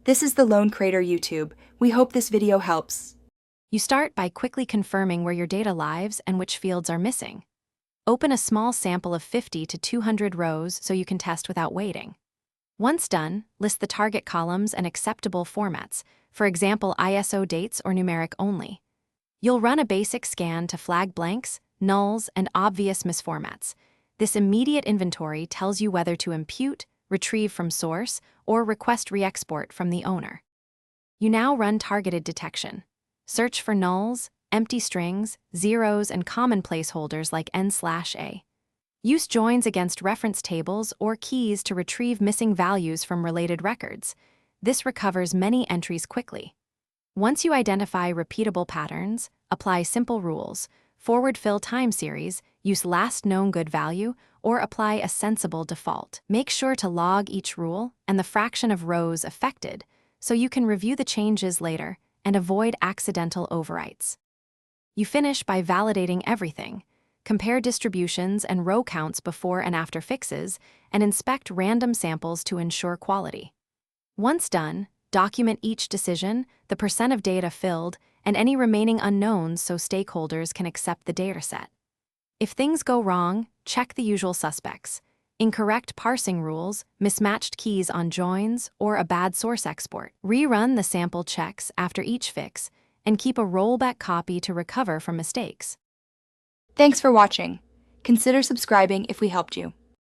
This is the Lone Crater YouTube. We hope this video helps. You start by quickly confirming where your data lives and which fields are missing. Open a small sample of 50 to 200 rows so you can test without waiting. Once done, list the target columns and acceptable formats, for example ISO dates or numeric only. You'll run a basic scan to flag blanks, nulls, and obvious misformats. This immediate inventory tells you whether to impute, retrieve from source, or request re-export from the owner. You now run targeted detection. Search for nulls, empty strings, zeros, and common placeholders like n/a. Use joins against reference tables or keys to retrieve missing values from related records. This recovers many entries quickly. Once you identify repeatable patterns, apply simple rules, forward fill time series, use last known good value, or apply a sensible default. Make sure to log each rule and the fraction of rows affected so you can review the changes later and avoid accidental overwrites. You finish by validating everything. Compare distributions and row counts before and after fixes, and inspect random samples to ensure quality. Once done, document each decision, the percent of data filled, and any remaining unknowns so stakeholders can accept the dataset. If things go wrong, check the usual suspects: incorrect parsing rules, mismatched keys on joins, or a bad source export. Rerun the sample checks after each fix, and keep a rollback copy to recover from mistakes. Thanks for watching. Consider subscribing if we helped you.